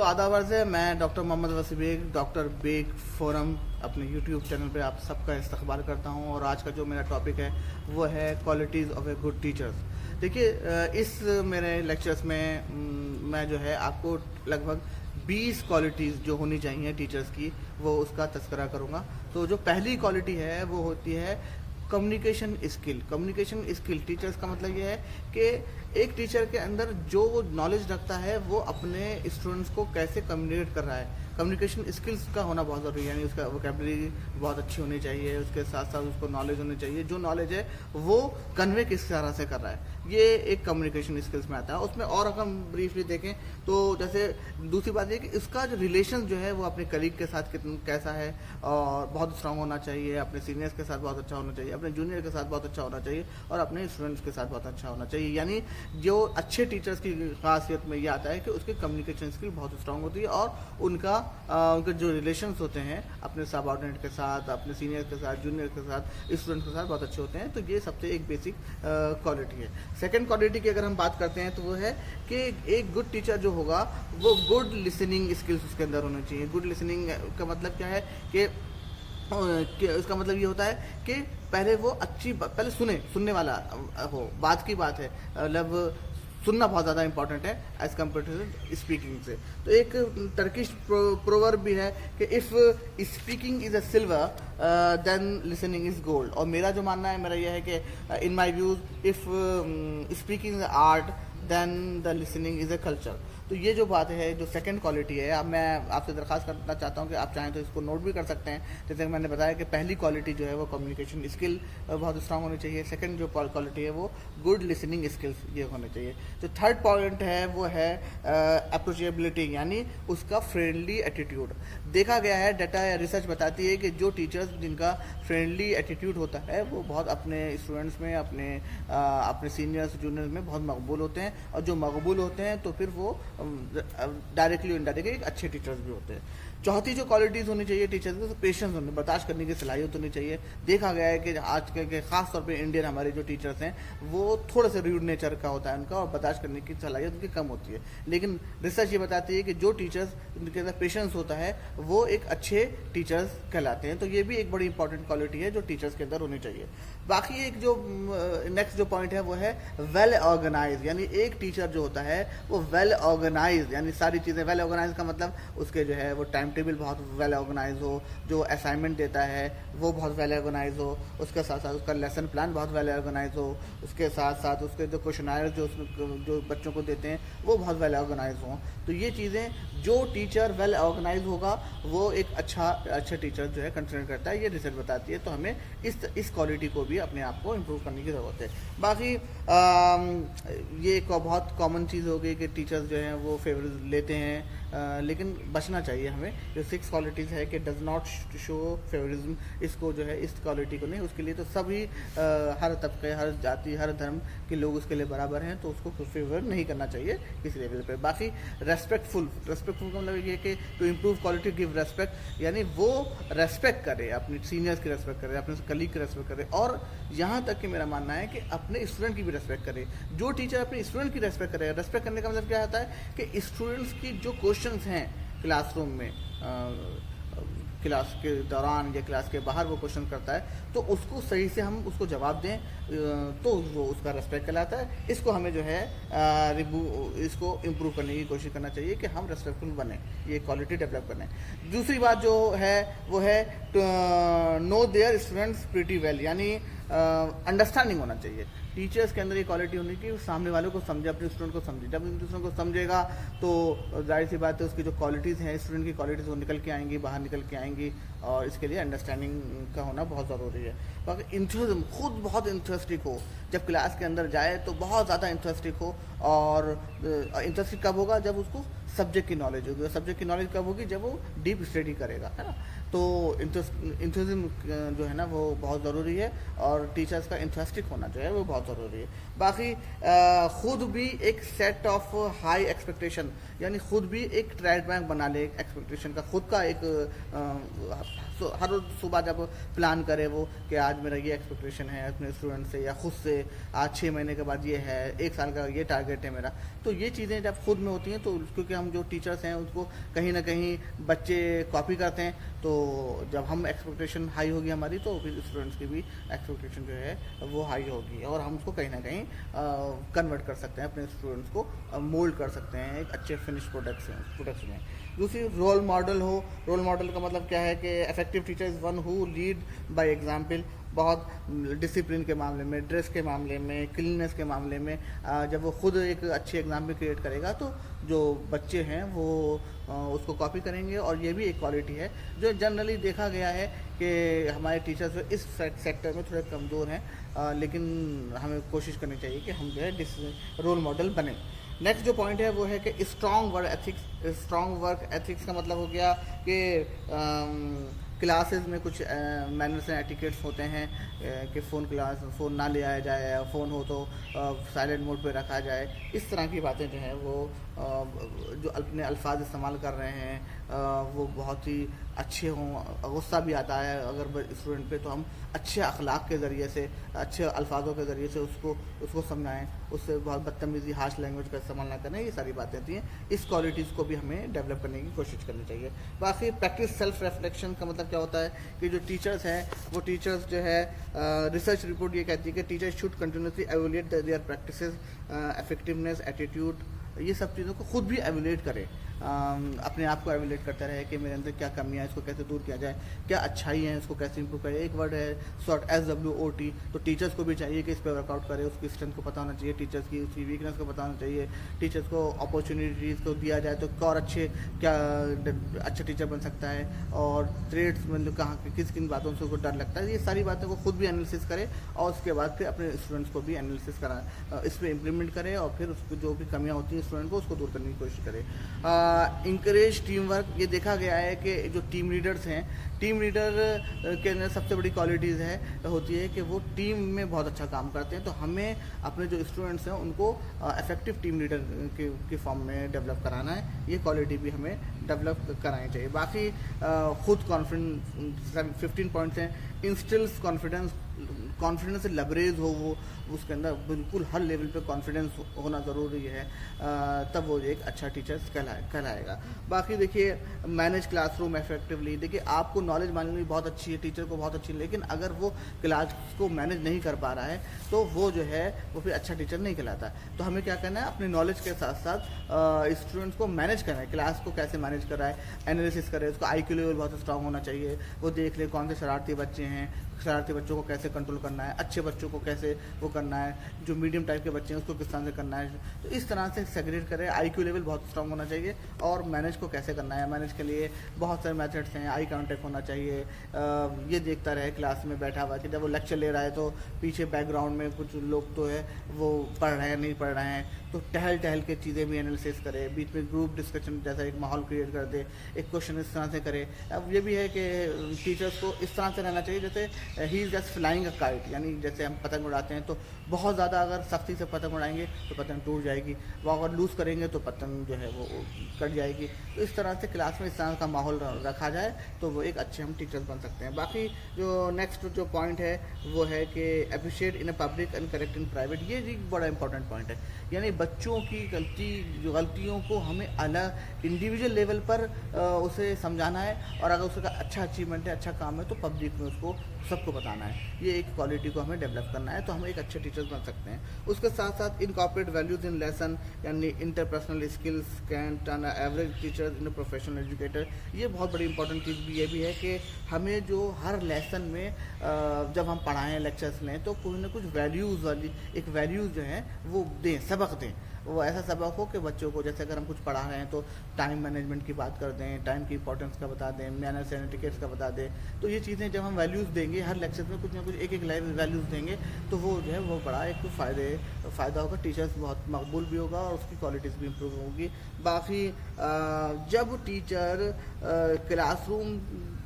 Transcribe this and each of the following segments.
आदाब अर्ज़ है। मैं डॉक्टर मोहम्मद वसी बेग, डॉक्टर बेग फोरम अपने यूट्यूब चैनल पे आप सबका इस्तकबाल करता हूं। और आज का जो मेरा टॉपिक है वो है qualities of a good teachers. देखिए, इस मेरे लेक्चर्स में मैं जो है आपको लगभग 20 क्वालिटीज़ जो होनी चाहिए टीचर्स की, वो उसका तज़किरा करूँगा। तो जो पहली क्वालिटी है वो होती है communication skill. Communication skill teachers का मतलब ये है कि एक टीचर के अंदर जो वो नॉलेज रखता है वो अपने स्टूडेंट्स को कैसे कम्युनिकेट कर रहा है। कम्युनिकेशन स्किल्स का होना बहुत ज़रूरी है, यानी उसका वोकेबलरी बहुत अच्छी होनी चाहिए, उसके साथ साथ उसको नॉलेज होनी चाहिए। जो नॉलेज है वो कन्वे किस तरह से कर रहा है, ये एक कम्युनिकेशन स्किल्स में आता है। उसमें और अगर हम ब्रीफली देखें तो जैसे दूसरी बात ये कि इसका जो रिलेशन जो है वो अपने कलीग के साथ कितना कैसा है, और बहुत स्ट्रांग होना चाहिए, अपने सीनियर्स के साथ बहुत अच्छा होना चाहिए, अपने जूनियर के साथ बहुत अच्छा होना चाहिए, और अपने स्टूडेंट्स के साथ बहुत अच्छा होना चाहिए। यानी जो अच्छे टीचर्स की खासियत में ये आता है कि उसकी कम्युनिकेशन स्किल बहुत स्ट्रांग होती है, और उनके जो रिलेशंस होते हैं अपने सबऑर्डिनेट के साथ, अपने सीनियर के साथ, जूनियर के साथ, स्टूडेंट्स के साथ बहुत अच्छे होते हैं। तो ये सबसे एक बेसिक क्वालिटी है। सेकंड क्वालिटी की अगर हम बात करते हैं तो वो है कि एक गुड टीचर जो होगा वो गुड लिसनिंग स्किल्स उसके अंदर होनी चाहिए। गुड लिसनिंग का मतलब क्या है कि उसका मतलब ये होता है कि पहले वो पहले सुनने वाला हो। बात की बात है, मतलब सुनना बहुत ज़्यादा इंपॉर्टेंट है एज़ कम्पेयर टू स्पीकिंग से। तो एक टर्किश प्रोवर्ब भी है कि if speaking is a silver then listening is gold. और मेरा जो मानना है, मेरा यह है कि in my views if speaking is art then the listening is a culture. तो ये जो बात है, जो सेकंड क्वालिटी है, अब मैं आपसे दरख्वास्त करना चाहता हूँ कि आप चाहें तो इसको नोट भी कर सकते हैं। जैसे मैंने बताया कि पहली क्वालिटी जो है वो कम्युनिकेशन स्किल बहुत स्ट्रांग होनी चाहिए। सेकंड जो क्वालिटी है वो गुड लिसनिंग स्किल्स ये होने चाहिए। जो थर्ड पॉइंट है वो है अप्रोचेबिलिटी, यानी उसका फ्रेंडली एटीट्यूड। देखा गया है, डाटा या रिसर्च बताती है कि जो टीचर्स जिनका फ्रेंडली एटीट्यूड होता है वो बहुत अपने स्टूडेंट्स में, अपने सीनियर्स जूनियर्स में बहुत मकबूल होते हैं, और जो मकबूल होते हैं तो फिर वो डायरेक्टली इनडायरेक्टली एक अच्छे टीचर्स भी होते हैं। चौथी जो क्वालिटीज़ होनी चाहिए टीचर्स में, तो पेशेंस होने, बर्दाश्त करने की सलाहियत होनी चाहिए। देखा गया है कि आज के ख़ास तौर पे इंडियन हमारे जो टीचर्स हैं वो थोड़े से रूड नेचर का होता है उनका, और बर्दाश्त करने की सलाहियत उनकी कम होती है। लेकिन रिसर्च ये बताती है कि जो टीचर्स जिनके अंदर पेशेंस होता है वो एक अच्छे टीचर्स कहलाते हैं। तो ये भी एक बड़ी इंपॉर्टेंट क्वालिटी है जो टीचर्स के अंदर होनी चाहिए। बाकी एक जो नेक्स्ट जो पॉइंट है वो है वेल ऑर्गेनाइज। यानी एक टीचर जो होता है वो वेल ऑर्गेनाइज, यानी सारी चीज़ें वेल ऑर्गेनाइज का मतलब उसके जो है वो टाइम टेबल बहुत वेल ऑर्गेनाइज हो, जो असाइनमेंट देता है वो बहुत वेल ऑर्गेनाइज हो, उसके साथ साथ उसका लेसन प्लान बहुत वेल ऑर्गेनाइज हो, उसके साथ साथ उसके जो क्वेश्चनायर जो बच्चों को देते हैं वो बहुत वेल ऑर्गेनाइज हों। तो ये चीज़ें जो टीचर वेल ऑर्गेनाइज होगा वो एक अच्छा टीचर जो है कंसिडर करता है, ये रिसर्च बताती है। तो हमें इस क्वालिटी को भी अपने आप को इम्प्रूव करने की ज़रूरत है। बाकी ये एक बहुत कॉमन चीज़ हो गई कि टीचर्स जो हैं वो फेवर लेते हैं, लेकिन बचना चाहिए हमें। जो 6 क्वालिटीज़ है कि डज नॉट शो फेवरिज्म, इसको जो है इस क्वालिटी को नहीं, उसके लिए तो सभी हर तबके, हर जाति, हर धर्म के लोग उसके लिए बराबर हैं, तो उसको फेवर नहीं करना चाहिए किसी लेवल पे। बाकी रेस्पेक्टफुल का मतलब ये कि to improve quality give respect, यानी वो रेस्पेक्ट करे, अपने सीनियर्स की रेस्पेक्ट करे, अपने कलीग की रेस्पेक्ट करे, और यहाँ तक कि मेरा मानना है कि अपने स्टूडेंट की भी रेस्पेक्ट करे। जो टीचर अपने स्टूडेंट की रेस्पेक्ट करे, रेस्पेक्ट करने का मतलब क्या होता है कि स्टूडेंट्स की जो क्वेश्चंस हैं क्लासरूम में, क्लास के दौरान या क्लास के बाहर वो क्वेश्चन करता है, तो उसको सही से हम उसको जवाब दें तो वो उसका रेस्पेक्ट कहलाता है। इसको हमें जो है इसको इम्प्रूव करने की कोशिश करना चाहिए कि हम रेस्पेक्टफुल बने, ये क्वालिटी डेवलप करें। दूसरी बात जो है वो है know their students pretty well, यानी अंडरस्टैंडिंग होना चाहिए। टीचर्स के अंदर ये क्वालिटी होनी चाहिए कि सामने वालों को समझे, अपने स्टूडेंट को समझे। जब स्टूडेंट को समझेगा तो जाहिर सी बात है उसकी जो क्वालिटीज़ हैं, स्टूडेंट की क्वालिटीज़ वो निकल के आएंगी, बाहर निकल के आएंगी, और इसके लिए अंडरस्टैंडिंग का होना बहुत ज़रूरी है। बाकी इंटरेस्ट, खुद बहुत इंटरेस्टिक हो, जब क्लास के अंदर जाए तो बहुत ज़्यादा इंटरेस्टिक हो। और इंटरेस्टिक कब होगा? जब उसको सब्जेक्ट की नॉलेज होगी। और सब्जेक्ट की नॉलेज कब होगी? जब वो डीप स्टडी करेगा, है ना। तो इंथुजिज्म जो है ना वो बहुत ज़रूरी है, और टीचर्स का इंटरेस्टिक होना जो है वो बहुत ज़रूरी है। बाकी ख़ुद भी एक सेट ऑफ हाई एक्सपेक्टेशन, यानी ख़ुद भी एक ट्रैक बैंक बना ले एक्सपेक्टेशन का, ख़ुद का एक हर रोज़ सुबह जब प्लान करे वो कि आज मेरा ये एक्सपेक्टेशन है अपने स्टूडेंट से या ख़ुद से, आज 6 महीने के बाद ये है, 1 साल का ये टारगेट है मेरा। तो ये चीज़ें जब खुद में होती हैं तो क्योंकि हम जो टीचर्स हैं उसको कहीं ना कहीं बच्चे कॉपी करते हैं, तो जब हम एक्सपेक्टेशन हाई होगी हमारी तो फिर स्टूडेंट्स की भी एक्सपेक्टेशन जो है वो हाई होगी, और हम उसको कहीं ना कहीं कन्वर्ट कर सकते हैं, अपने स्टूडेंट्स को मोल्ड कर सकते हैं एक अच्छे फिनिश प्रोडक्ट्स में। दूसरी, रोल मॉडल हो। रोल मॉडल का मतलब क्या है कि effective teacher is one who lead by example. बहुत डिसिप्लिन के मामले में, ड्रेस के मामले में, क्लीननेस के मामले में जब वो खुद एक अच्छी एग्जाम्पल क्रिएट करेगा तो जो बच्चे हैं वो उसको कॉपी करेंगे। और ये भी एक क्वालिटी है जो जनरली देखा गया है कि हमारे टीचर्स इस सेक्टर में थोड़े कमज़ोर हैं, लेकिन हमें कोशिश करनी चाहिए कि हम जो है रोल मॉडल बने। नेक्स्ट जो पॉइंट है वो है कि strong work ethics. Strong work ethics का मतलब हो गया कि क्लासेस में कुछ मैनर्स एंड एटिकेट्स होते हैं कि फ़ोन ना ले आया जाए, फ़ोन हो तो साइलेंट मोड पे रखा जाए। इस तरह की बातें जो हैं वो जो अपने अल्फाज इस्तेमाल कर रहे हैं वो बहुत ही अच्छे हों। गुस्सा भी आता है अगर स्टूडेंट पे, तो हम अच्छे अखलाक के ज़रिए से, अच्छे अल्फाजों के ज़रिए से उसको समझाएं, उससे बहुत बदतमीज़ी, हार्श लैंग्वेज का इस्तेमाल ना करें। ये सारी बातें होती हैं। इस क्वालिटीज़ को भी हमें डेवलप करने की कोशिश करनी चाहिए। बाकी प्रैक्टिस सेल्फ रिफ्लेक्शन का मतलब क्या होता है कि जो टीचर्स हैं वो टीचर्स जो है रिसर्च रिपोर्ट ये कहती है कि teachers should continuously evaluate their practices, effectiveness, attitude, ये सब चीज़ों को खुद भी एवेल्युएट करें, अपने आप को एवेल्युएट करता रहे कि मेरे अंदर क्या कमियाँ है, इसको कैसे दूर किया जाए, क्या अच्छाई है, इसको कैसे इंप्रूव करें। एक वर्ड है SWOT, SWOT, तो टीचर्स को भी चाहिए कि इस पर वर्कआउट करे, उसकी स्ट्रेंथ को पता होना चाहिए, टीचर्स की उसकी वीकनेस को पता होना चाहिए, टीचर्स को अपॉर्चुनिटीज़ को दिया जाए तो और अच्छा टीचर बन सकता है, और थ्रेड्स मतलब कहाँ किन किन बातों से उसको डर लगता है। ये सारी बातें को खुद भी एनालिसिस करे और उसके बाद फिर अपने स्टूडेंट्स को भी एनालिसिस करा, इस पर इम्प्लीमेंट करे, और फिर उसको जो भी कमियाँ होती हैं स्टूडेंट को उसको दूर करने की कोशिश करे। Encourage team work. ये देखा गया है कि जो टीम लीडर्स हैं, टीम लीडर के अंदर सबसे बड़ी क्वालिटीज़ होती है कि वो टीम में बहुत अच्छा काम करते हैं। तो हमें अपने जो स्टूडेंट्स हैं उनको इफेक्टिव टीम लीडर के फॉर्म में डेवलप कराना है। ये क्वालिटी भी हमें डेवलप करानी चाहिए। बाकी खुद कॉन्फिडेंस, 15 पॉइंट्स हैं। इंस्टिल्स कॉन्फिडेंस से लबरेज हो, वो उसके अंदर बिल्कुल हर लेवल पे कॉन्फिडेंस होना ज़रूरी है, तब वो एक अच्छा टीचर कहलाएगा। बाकी देखिए, मैनेज क्लासरूम इफेक्टिवली। देखिए, आपको नॉलेज माइंड बहुत अच्छी है, टीचर को बहुत अच्छी है, लेकिन अगर वो क्लास को मैनेज नहीं कर पा रहा है तो वो जो है वो फिर अच्छा टीचर नहीं कहलाता। तो हमें क्या करना है, अपनी नॉलेज के साथ साथ स्टूडेंट्स को मैनेज करना है, क्लास को कैसे मैनेज कर रहा है, एनालिसिस करे, उसका IQ लेवल बहुत स्ट्रांग होना चाहिए, वो देख ले कौन से शरारती बच्चे हैं, शरारती बच्चों को कैसे कंट्रोल करना है, अच्छे बच्चों को कैसे वो करना है, जो मीडियम टाइप के बच्चे हैं उसको किस तरह से करना है। तो इस तरह से सेग्रीगेट करें। IQ लेवल बहुत स्ट्रांग होना चाहिए, और मैनेज को कैसे करना है, मैनेज के लिए बहुत सारे मेथड्स हैं। आई कांटेक्ट होना चाहिए, ये देखता रहे क्लास में बैठा हुआ कि जब वो लेक्चर ले रहा है तो पीछे बैकग्राउंड में कुछ लोग तो है वो पढ़ रहे हैं नहीं पढ़ रहे हैं, तो टहल के चीज़ें भी एनालिसिस करे, बीच में ग्रुप डिस्कशन जैसा एक माहौल क्रिएट कर दे, एक क्वेश्चन इस तरह से करे। अब ये भी है कि टीचर्स को इस तरह से रहना चाहिए जैसे he is just flying a kite, यानी जैसे हम पतंग उड़ाते हैं तो बहुत ज़्यादा अगर सख्ती से पतंग उड़ाएंगे तो पतंग टूट जाएगी, वो अगर लूज़ करेंगे तो पतंग जो है वो कट जाएगी। तो इस तरह से क्लास में इस तरह का माहौल रखा जाए तो वो एक अच्छे हम टीचर्स बन सकते हैं। बाकी जो नेक्स्ट जो पॉइंट है वो है कि appreciate in a public and correct in private. ये एक बड़ा इंपॉर्टेंट पॉइंट है, यानी बच्चों की गलतियों को हमें अलग इंडिविजुअल लेवल पर उसे समझाना है, और अगर उसका अच्छा अचीवमेंट है, अच्छा काम है, तो पब्लिक में उसको सबको बताना है। ये एक क्वालिटी को हमें डेवलप करना है, तो हम एक अच्छे टीचर्स बन सकते हैं। उसके साथ साथ इनकॉर्पोरेट वैल्यूज इन लेसन, यानी interpersonal skills can turn average teacher in professional educator. ये बहुत बड़ी इंपॉर्टेंट चीज़ भी ये भी है कि हमें जो हर लेसन में जब हम पढ़ाएं, लेक्चर्स लें, तो कोई ना कुछ वैल्यूज़ वाली एक वैल्यूज़ जो है वो दें, सबक दें। वो ऐसा सबक हो कि बच्चों को, जैसे अगर हम कुछ पढ़ा रहे हैं तो टाइम मैनेजमेंट की बात कर दें, टाइम की इंपॉर्टेंस का बता दें, मैनर्स एंड एटिकेट्स का बता दें। तो ये चीज़ें जब हम वैल्यूज़ देंगे, हर लेक्चर में कुछ ना कुछ एक वैल्यूज़ देंगे, तो वो जो है वो बड़ा एक फ़ायदा होगा, टीचर्स बहुत मकबूल भी होगा और उसकी क्वालिटीज़ भी इम्प्रूव होगी। बाकी जब टीचर क्लासरूम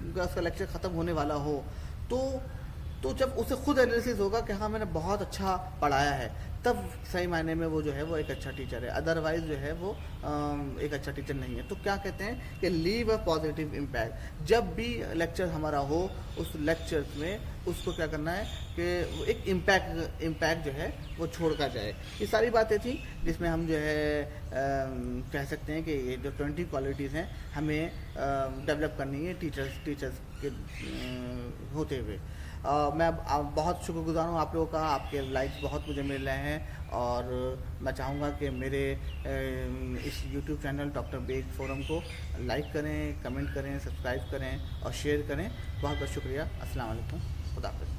उसका लेक्चर ख़त्म होने वाला हो, तो जब उसे खुद एनालिसिस होगा कि हाँ मैंने बहुत अच्छा पढ़ाया है, तब सही मायने में वो जो है वो एक अच्छा टीचर है। अदरवाइज़ जो है वो एक अच्छा टीचर नहीं है। तो क्या कहते हैं कि लीव अ पॉजिटिव इम्पैक्ट। जब भी लेक्चर हमारा हो, उस लेक्चर में उसको क्या करना है कि वो एक इम्पैक्ट जो है वो छोड़ कर जाए। ये सारी बातें थी जिसमें हम जो है कह सकते हैं कि ये जो 20 क्वालिटीज़ हैं हमें डेवलप करनी है टीचर्स के होते हुए। मैं बहुत शुक्रगुज़ार हूँ आप लोगों का, आपके लाइक्स बहुत मुझे मिल रहे हैं, और मैं चाहूँगा कि मेरे इस YouTube channel doctor Baig forum को लाइक करें, कमेंट करें, सब्सक्राइब करें और शेयर करें। बहुत बहुत शुक्रिया। अस्सलाम वालेकुम, खुदा हाफ़िज़।